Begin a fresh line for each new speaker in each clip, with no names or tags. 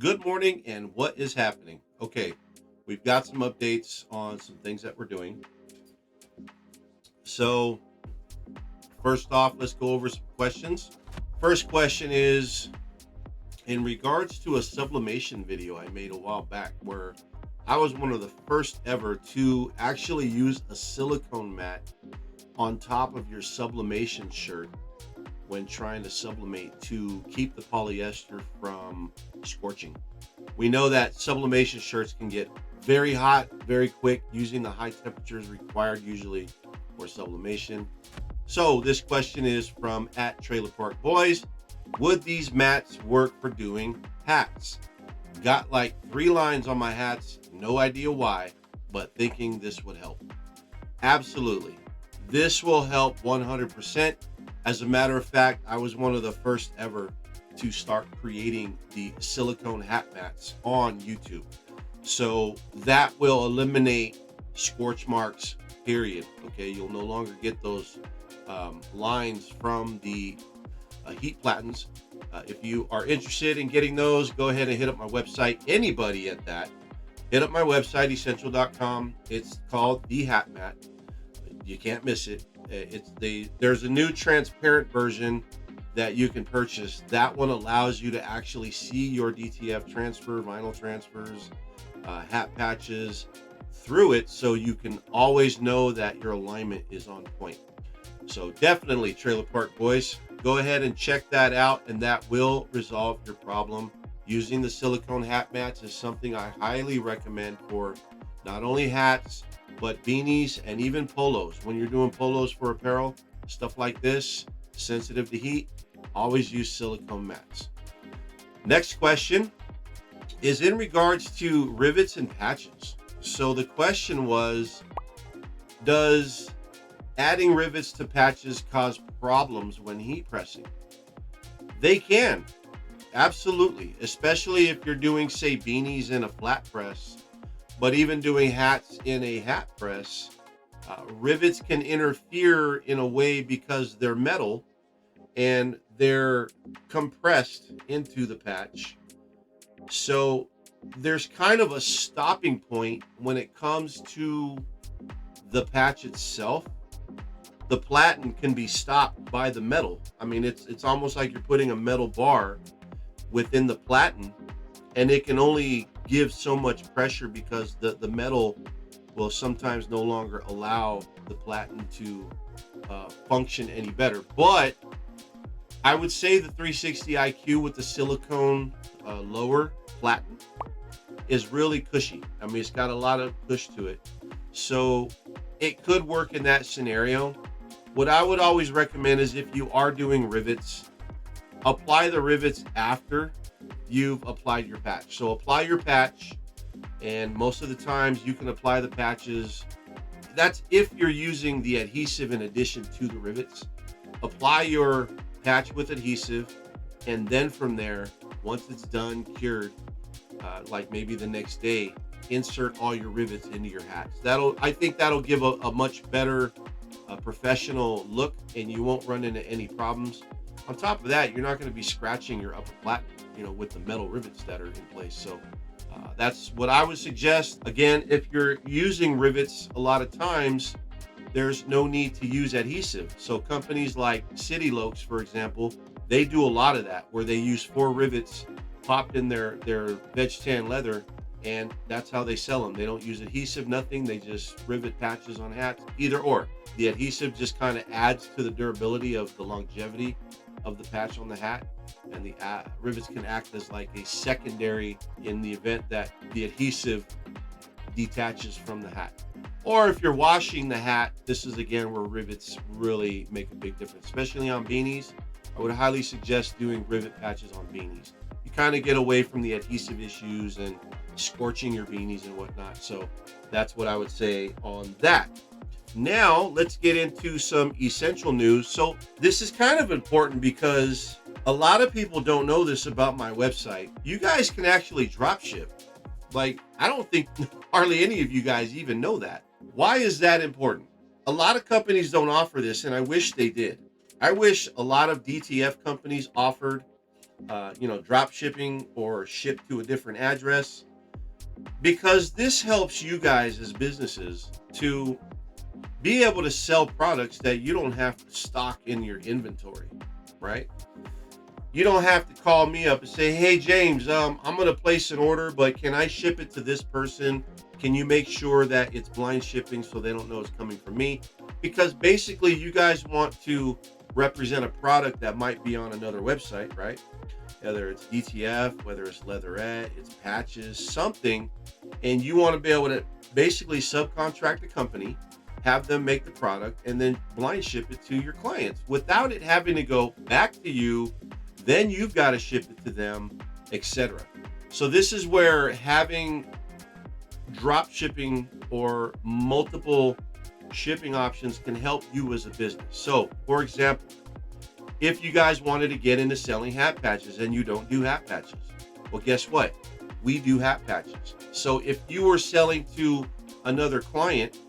Good morning, and what is happening? Okay, we've got some updates on some things that we're doing. So, first off, let's go over some questions. First question is in regards to a sublimation video I made a while back where I was one of the first ever to actually use a silicone mat on top of your sublimation shirt when trying to sublimate to keep the polyester from scorching. We know that sublimation shirts can get very hot very quick using the high temperatures required usually for sublimation. So this question is from at Trailer Park Boys. Would these mats work for doing hats? Got like 3 lines on my hats, no idea why, but thinking this would help. Absolutely. This will help 100%. As a matter of fact, I was one of the first ever to start creating the silicone hat mats on YouTube. So that will eliminate scorch marks, period. Okay, you'll no longer get those lines from the heat platens. If you are interested in getting those, go ahead and hit up my website. Anybody at that, hit up my website, Esentl.com. It's called The Hat Mat. You can't miss it. There's a new transparent version that you can purchase. That one allows you to actually see your DTF transfer, vinyl transfers, hat patches through it, so you can always know that your alignment is on point. So definitely, Trailer Park Boys, go ahead and check that out, and that will resolve your problem. Using the silicone hat mats is something I highly recommend for not only hats, but beanies and even polos. When you're doing polos for apparel, stuff like this, sensitive to heat, always use silicone mats. Next question is in regards to rivets and patches. So the question was, does adding rivets to patches cause problems when heat pressing? They can, absolutely, especially if you're doing, say, beanies in a flat press. But even doing hats in a hat press, rivets can interfere in a way because they're metal and they're compressed into the patch. So there's kind of a stopping point when it comes to the patch itself. The platen can be stopped by the metal. I mean, it's almost like you're putting a metal bar within the platen, and it can only give so much pressure because the metal will sometimes no longer allow the platen to function any better. But I would say the 360 IQ with the silicone lower platen is really cushy. I mean, it's got a lot of push to it. So it could work in that scenario. What I would always recommend is if you are doing rivets, apply the rivets after you've applied your patch. So apply your patch, and most of the times you can apply the patches. That's if you're using the adhesive in addition to the rivets. Apply your patch with adhesive, and then from there, once it's done, cured, like maybe the next day, insert all your rivets into your hats. I think that'll give a much better professional look, and you won't run into any problems. On top of that, you're not going to be scratching your upper platen, with the metal rivets that are in place. So that's what I would suggest. Again, if you're using rivets, a lot of times there's no need to use adhesive. So companies like City Lokes, for example, they do a lot of that, where they use 4 rivets popped in their veg tan leather, and that's how they sell them. They don't use adhesive, nothing. They just rivet patches on hats, either or. The adhesive just kind of adds to the durability of the longevity of the patch on the hat, and the rivets can act as like a secondary in the event that the adhesive detaches from the hat. Or if you're washing the hat, this is again where rivets really make a big difference, especially on beanies. I would highly suggest doing rivet patches on beanies. You kind of get away from the adhesive issues and scorching your beanies and whatnot. So that's what I would say on that. Now let's get into some essential news. So this is kind of important because a lot of people don't know this about my website. You guys can actually drop ship. Like, I don't think hardly any of you guys even know that. Why is that important? A lot of companies don't offer this, and I wish they did. I wish a lot of DTF companies offered drop shipping or ship to a different address, because this helps you guys as businesses to be able to sell products that you don't have to stock in your inventory, right? You don't have to call me up and say, hey, James, I'm going to place an order, but can I ship it to this person? Can you make sure that it's blind shipping so they don't know it's coming from me? Because basically you guys want to represent a product that might be on another website, right? Whether it's DTF, whether it's Leatherette, it's patches, something, and you want to be able to basically subcontract a company, have them make the product, and then blind ship it to your clients without it having to go back to you. Then you've got to ship it to them, etc. So this is where having drop shipping or multiple shipping options can help you as a business. So, for example, if you guys wanted to get into selling hat patches and you don't do hat patches, well, guess what? We do hat patches. So if you were selling to another client,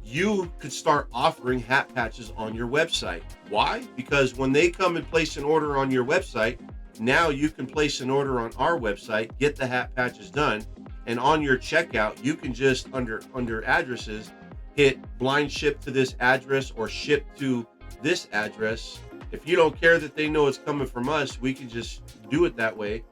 you could start offering hat patches on your website. Why? Because when they come and place an order on your website, now you can place an order on our website, get the hat patches done, and on your checkout, you can just under addresses, hit blind ship to this address or ship to this address. If you don't care that they know it's coming from us, we can just do it that way.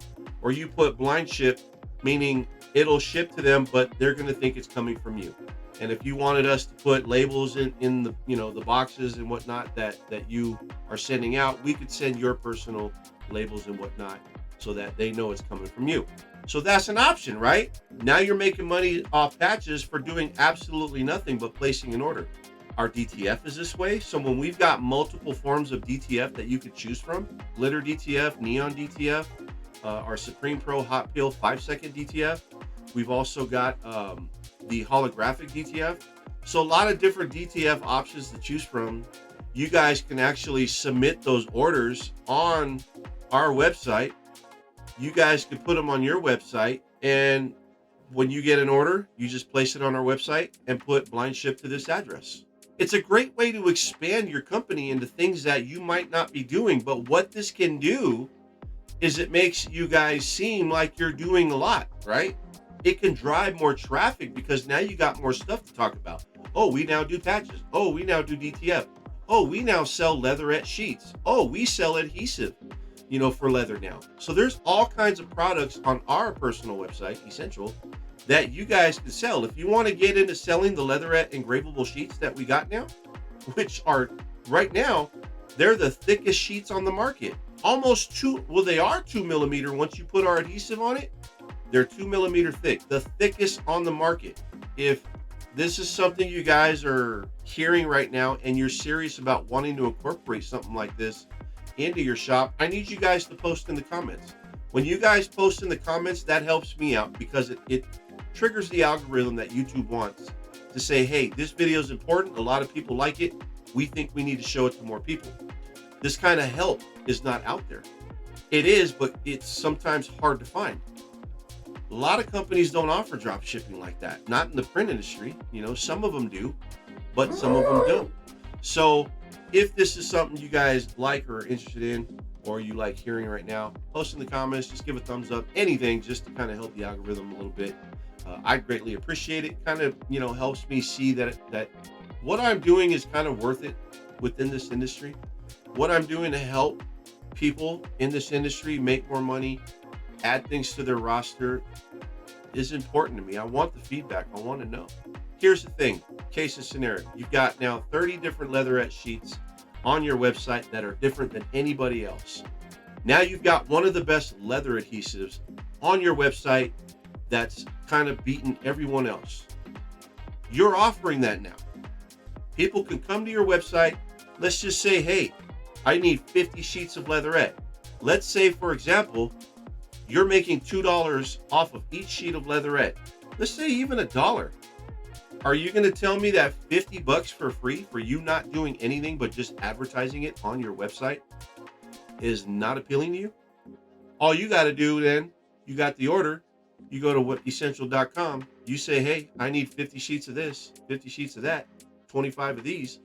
Or you put blind ship, meaning it'll ship to them, but they're going to think it's coming from you. And if you wanted us to put labels in the the boxes and whatnot that you are sending out, we could send your personal labels and whatnot so that they know it's coming from you. So that's an option, right? Now you're making money off patches for doing absolutely nothing but placing an order. Our DTF is this way. So when we've got multiple forms of DTF that you could choose from, glitter DTF, neon DTF, our Supreme Pro Hot Peel 5-second DTF. We've also got the holographic DTF. So a lot of different DTF options to choose from. You guys can actually submit those orders on our website. You guys can put them on your website, and when you get an order, you just place it on our website and put blind ship to this address. It's a great way to expand your company into things that you might not be doing. But what this can do is it makes you guys seem like you're doing a lot, right? It can drive more traffic because now you got more stuff to talk about. Oh, we now do patches. Oh, we now do DTF. Oh, we now sell Leatherette sheets. Oh, we sell adhesive, for leather now. So there's all kinds of products on our personal website, Esentl, that you guys can sell. If you want to get into selling the Leatherette engravable sheets that we got now, which are right now, they're the thickest sheets on the market. They are 2 millimeter once you put our adhesive on it. They're 2 millimeter thick, the thickest on the market. If this is something you guys are hearing right now and you're serious about wanting to incorporate something like this into your shop, I need you guys to post in the comments. When you guys post in the comments, that helps me out because it triggers the algorithm that YouTube wants to say, hey, this video is important. A lot of people like it. We think we need to show it to more people. This kind of help is not out there. It is, but it's sometimes hard to find. A lot of companies don't offer drop shipping like that. Not in the print industry. Some of them do, but some of them don't. So if this is something you guys like or are interested in, or you like hearing right now, post in the comments, just give a thumbs up, anything just to kind of help the algorithm a little bit. I greatly appreciate it. Kind of, helps me see that what I'm doing is kind of worth it within this industry. What I'm doing to help people in this industry make more money, add things to their roster is important to me. I want the feedback. I want to know. Here's the thing, case of scenario. You've got now 30 different Leatherette sheets on your website that are different than anybody else. Now you've got one of the best leather adhesives on your website that's kind of beaten everyone else. You're offering that now. People can come to your website. Let's just say, hey, I need 50 sheets of Leatherette. Let's say, for example, you're making $2 off of each sheet of Leatherette. Let's say even $1. Are you going to tell me that $50 for free for you not doing anything but just advertising it on your website is not appealing to you? All you got to do then, you got the order, you go to Esentl.com, you say, hey, I need 50 sheets of this, 50 sheets of that, 25 of these,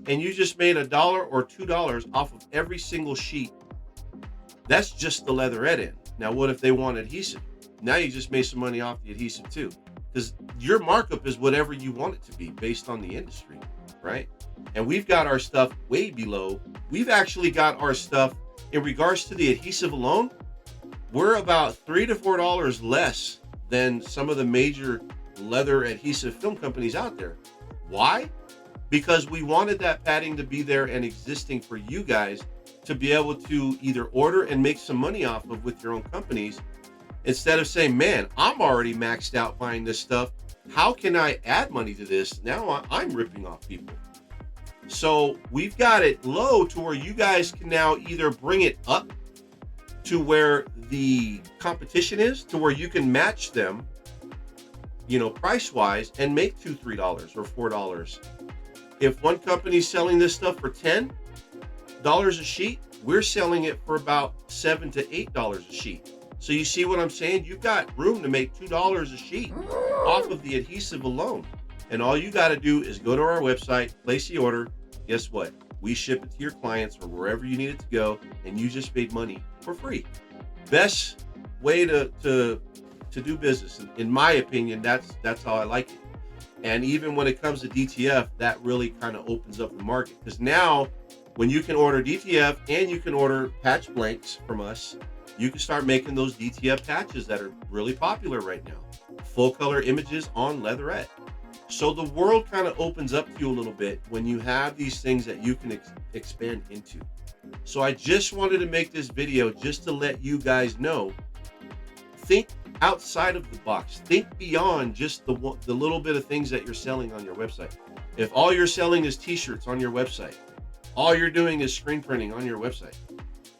and you just made $1 or $2 off of every single sheet That's just the leatherette end. Now, what if they want adhesive? Now you just made some money off the adhesive too, because your markup is whatever you want it to be based on the industry, right? And we've got our stuff way below. We've actually got our stuff in regards to the adhesive alone. We're about $3 to $4 less than some of the major leather adhesive film companies out there. Why? Because we wanted that padding to be there and existing for you guys to be able to either order and make some money off of with your own companies, instead of saying, man, I'm already maxed out buying this stuff. How can I add money to this? Now I'm ripping off people. So we've got it low to where you guys can now either bring it up to where the competition is, to where you can match them, you know, price wise, and make $2, $3 or $4. If one company's selling this stuff for $10 a sheet, we're selling it for about $7 to $8 a sheet. So you see what I'm saying? You've got room to make $2 a sheet off of the adhesive alone. And all you got to do is go to our website, place the order. Guess what? We ship it to your clients or wherever you need it to go, and you just made money for free. Best way to do business, in my opinion. That's how I like it. And even when it comes to DTF, that really kind of opens up the market, because now when you can order DTF and you can order patch blanks from us, you can start making those DTF patches that are really popular right now. Full color images on leatherette. So the world kind of opens up to you a little bit when you have these things that you can expand into. So I just wanted to make this video just to let you guys know, think outside of the box. Think beyond just the little bit of things that you're selling on your website. If all you're selling is t-shirts on your website, all you're doing is screen printing on your website,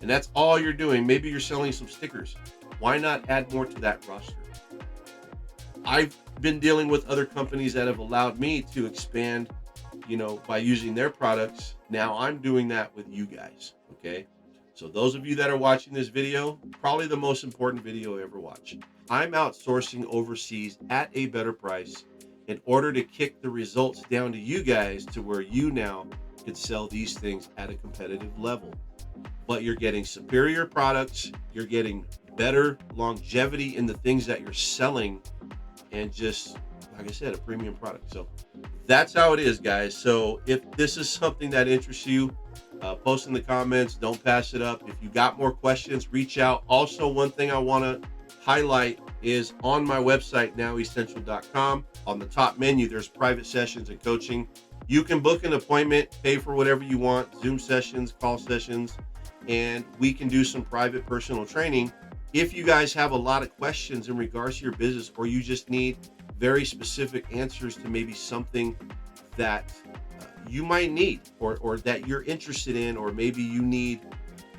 and that's all you're doing, maybe you're selling some stickers, why not add more to that roster? I've been dealing with other companies that have allowed me to expand, you know, by using their products. Now I'm doing that with you guys, okay? So those of you that are watching this video, probably the most important video I ever watched. I'm outsourcing overseas at a better price in order to kick the results down to you guys to where you now can sell these things at a competitive level. But you're getting superior products, you're getting better longevity in the things that you're selling, and just, like I said, a premium product. So that's how it is, guys. So if this is something that interests you, post in the comments, don't pass it up. If you got more questions, reach out. Also, one thing I want to highlight is on my website now, Esentl.com. On the top menu, there's private sessions and coaching. You can book an appointment, pay for whatever you want, Zoom sessions, call sessions, and we can do some private personal training. If you guys have a lot of questions in regards to your business, or you just need very specific answers to maybe something that you might need, or that you're interested in, or maybe you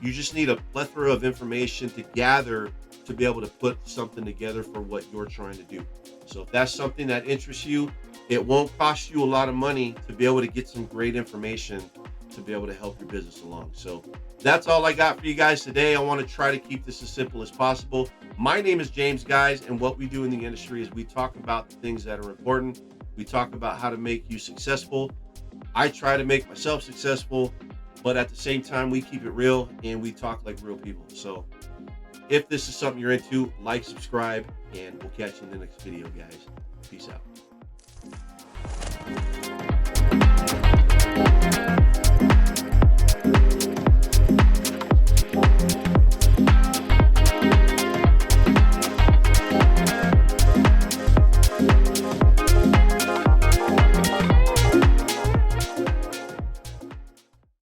just need a plethora of information to gather to be able to put something together for what you're trying to do. So if that's something that interests you, it won't cost you a lot of money to be able to get some great information to be able to help your business along. So that's all I got for you guys today. I want to try to keep this as simple as possible. My name is James, guys, and what we do in the industry is we talk about the things that are important. We talk about how to make you successful. I try to make myself successful, but at the same time, we keep it real and we talk like real people. So if this is something you're into, like, subscribe, and we'll catch you in the next video, guys. Peace out.